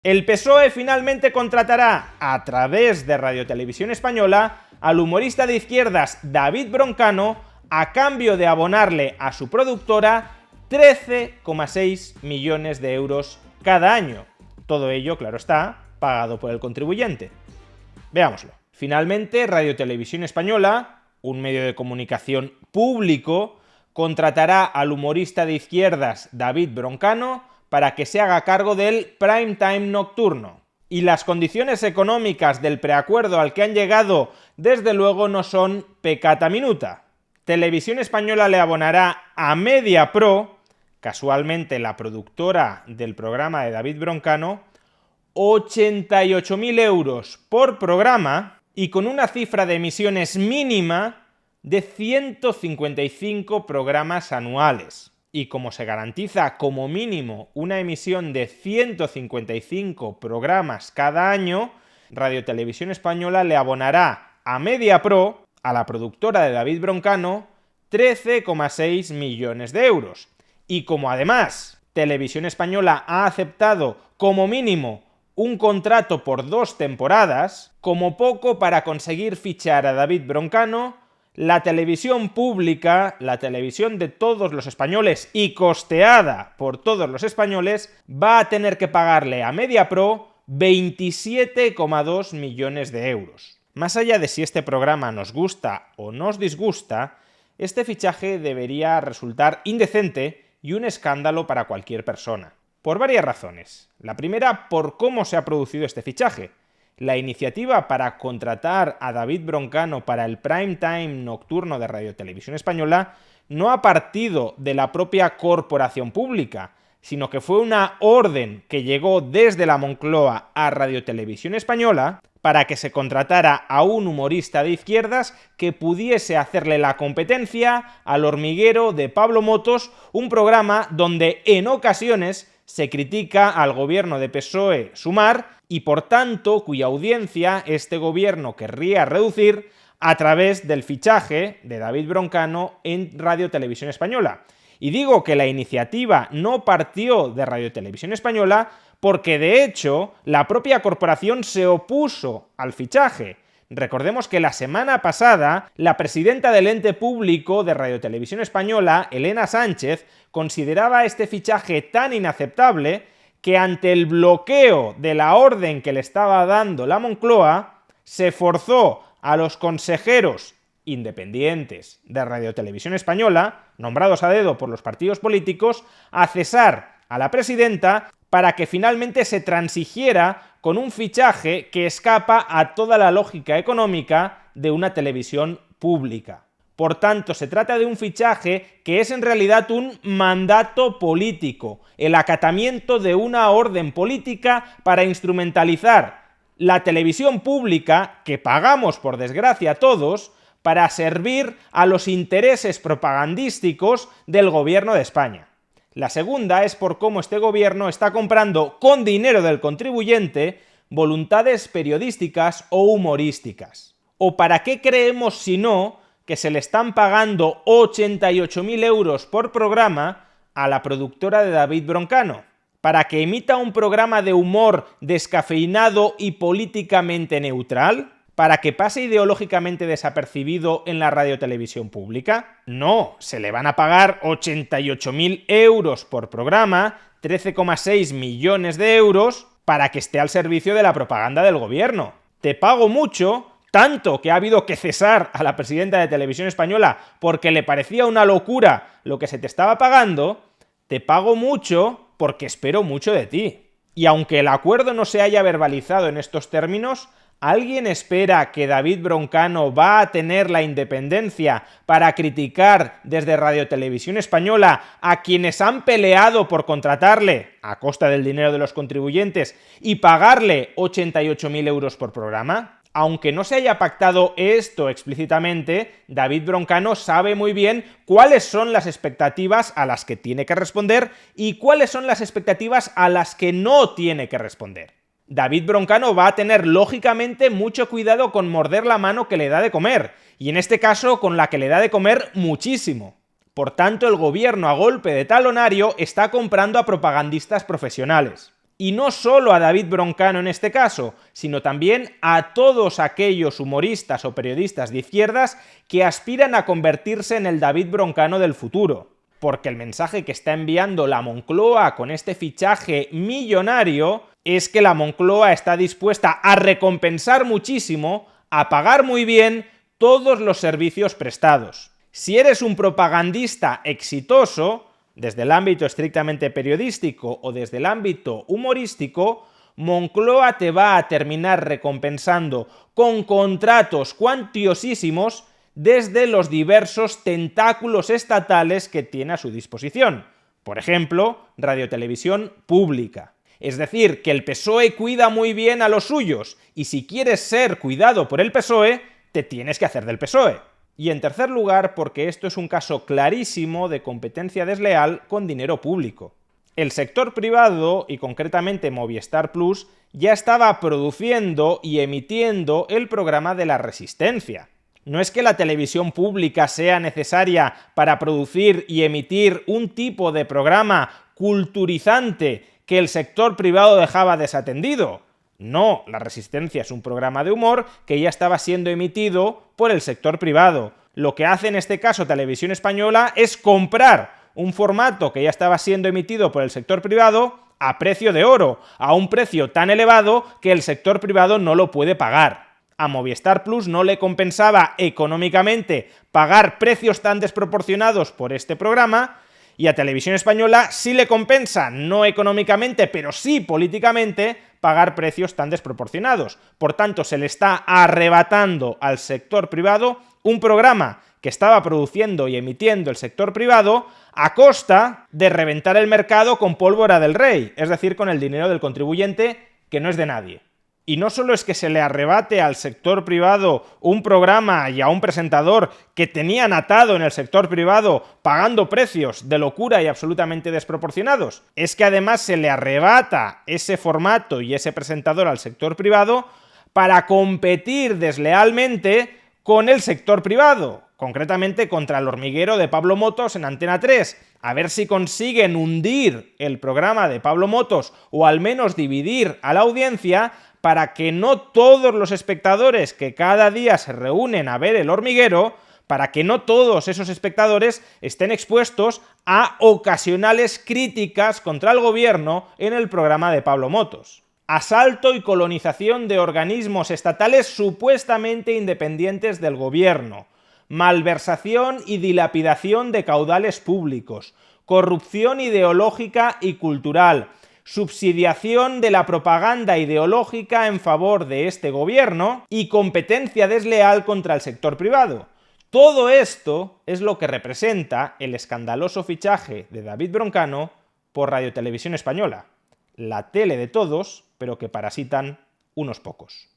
El PSOE finalmente contratará, a través de Radio Televisión Española, al humorista de izquierdas David Broncano a cambio de abonarle a su productora 13,6 millones de euros cada año. Todo ello, claro está, pagado por el contribuyente. Veámoslo. Finalmente, Radio Televisión Española, un medio de comunicación público, contratará al humorista de izquierdas David Broncano para que se haga cargo del prime time nocturno. Y las condiciones económicas del preacuerdo al que han llegado, desde luego, no son peccata minuta. Televisión Española le abonará a Mediapro, casualmente la productora del programa de David Broncano, 88.000 euros por programa y con una cifra de emisiones mínima de 155 programas anuales. Y como se garantiza como mínimo una emisión de 155 programas cada año, Radio Televisión Española le abonará a Mediapro, a la productora de David Broncano, 13,6 millones de euros. Y como además Televisión Española ha aceptado como mínimo un contrato por 2 temporadas, como poco para conseguir fichar a David Broncano, la televisión pública, la televisión de todos los españoles y costeada por todos los españoles, va a tener que pagarle a Mediapro 27,2 millones de euros. Más allá de si este programa nos gusta o nos disgusta, este fichaje debería resultar indecente y un escándalo para cualquier persona. Por varias razones. La primera, por cómo se ha producido este fichaje. La iniciativa para contratar a David Broncano para el prime time nocturno de Radio Televisión Española no ha partido de la propia corporación pública, sino que fue una orden que llegó desde la Moncloa a Radio Televisión Española para que se contratara a un humorista de izquierdas que pudiese hacerle la competencia al Hormiguero de Pablo Motos, un programa donde en ocasiones se critica al gobierno de PSOE-Sumar y por tanto cuya audiencia este gobierno querría reducir a través del fichaje de David Broncano en Radio Televisión Española. Y digo que la iniciativa no partió de Radio Televisión Española porque de hecho la propia corporación se opuso al fichaje. Recordemos que la semana pasada la presidenta del ente público de Radio Televisión Española, Elena Sánchez, consideraba este fichaje tan inaceptable que ante el bloqueo de la orden que le estaba dando la Moncloa, se forzó a los consejeros independientes de Radio Televisión Española, nombrados a dedo por los partidos políticos, a cesar a la presidenta para que finalmente se transigiera con un fichaje que escapa a toda la lógica económica de una televisión pública. Por tanto, se trata de un fichaje que es en realidad un mandato político, el acatamiento de una orden política para instrumentalizar la televisión pública, que pagamos por desgracia todos, para servir a los intereses propagandísticos del gobierno de España. La segunda es por cómo este gobierno está comprando con dinero del contribuyente voluntades periodísticas o humorísticas. ¿O para qué creemos si no que se le están pagando 88.000 euros por programa a la productora de David Broncano? ¿Para que emita un programa de humor descafeinado y políticamente neutral? ¿Para que pase ideológicamente desapercibido en la radiotelevisión pública? No, se le van a pagar 88.000 euros por programa, 13,6 millones de euros, para que esté al servicio de la propaganda del gobierno. Te pago mucho, tanto que ha habido que cesar a la presidenta de Televisión Española porque le parecía una locura lo que se te estaba pagando, te pago mucho porque espero mucho de ti. Y aunque el acuerdo no se haya verbalizado en estos términos, ¿alguien espera que David Broncano va a tener la independencia para criticar desde Radio Televisión Española a quienes han peleado por contratarle, a costa del dinero de los contribuyentes, y pagarle 88.000 euros por programa? Aunque no se haya pactado esto explícitamente, David Broncano sabe muy bien cuáles son las expectativas a las que tiene que responder y cuáles son las expectativas a las que no tiene que responder. David Broncano va a tener lógicamente mucho cuidado con morder la mano que le da de comer, y en este caso con la que le da de comer muchísimo. Por tanto, el gobierno a golpe de talonario está comprando a propagandistas profesionales. Y no solo a David Broncano en este caso, sino también a todos aquellos humoristas o periodistas de izquierdas que aspiran a convertirse en el David Broncano del futuro. Porque el mensaje que está enviando la Moncloa con este fichaje millonario es que la Moncloa está dispuesta a recompensar muchísimo, a pagar muy bien todos los servicios prestados. Si eres un propagandista exitoso, desde el ámbito estrictamente periodístico o desde el ámbito humorístico, Moncloa te va a terminar recompensando con contratos cuantiosísimos desde los diversos tentáculos estatales que tiene a su disposición. Por ejemplo, radiotelevisión pública. Es decir, que el PSOE cuida muy bien a los suyos, y si quieres ser cuidado por el PSOE, te tienes que hacer del PSOE. Y en tercer lugar, porque esto es un caso clarísimo de competencia desleal con dinero público. El sector privado, y concretamente Movistar Plus, ya estaba produciendo y emitiendo el programa de La Resistencia. No es que la televisión pública sea necesaria para producir y emitir un tipo de programa culturizante que el sector privado dejaba desatendido. No, La Resistencia es un programa de humor que ya estaba siendo emitido por el sector privado. Lo que hace en este caso Televisión Española es comprar un formato que ya estaba siendo emitido por el sector privado a precio de oro, a un precio tan elevado que el sector privado no lo puede pagar. A Movistar Plus no le compensaba económicamente pagar precios tan desproporcionados por este programa, y a Televisión Española sí le compensa, no económicamente, pero sí políticamente, pagar precios tan desproporcionados. Por tanto, se le está arrebatando al sector privado un programa que estaba produciendo y emitiendo el sector privado a costa de reventar el mercado con pólvora del rey, es decir, con el dinero del contribuyente, que no es de nadie. Y no solo es que se le arrebate al sector privado un programa y a un presentador que tenían atado en el sector privado pagando precios de locura y absolutamente desproporcionados, es que además se le arrebata ese formato y ese presentador al sector privado para competir deslealmente con el sector privado, concretamente contra El Hormiguero de Pablo Motos en Antena 3, a ver si consiguen hundir el programa de Pablo Motos o al menos dividir a la audiencia para que no todos los espectadores que cada día se reúnen a ver El Hormiguero, para que no todos esos espectadores estén expuestos a ocasionales críticas contra el gobierno en el programa de Pablo Motos. Asalto y colonización de organismos estatales supuestamente independientes del gobierno, malversación y dilapidación de caudales públicos, corrupción ideológica y cultural, subsidiación de la propaganda ideológica en favor de este gobierno y competencia desleal contra el sector privado. Todo esto es lo que representa el escandaloso fichaje de David Broncano por Radiotelevisión Española, la tele de todos, pero que parasitan unos pocos.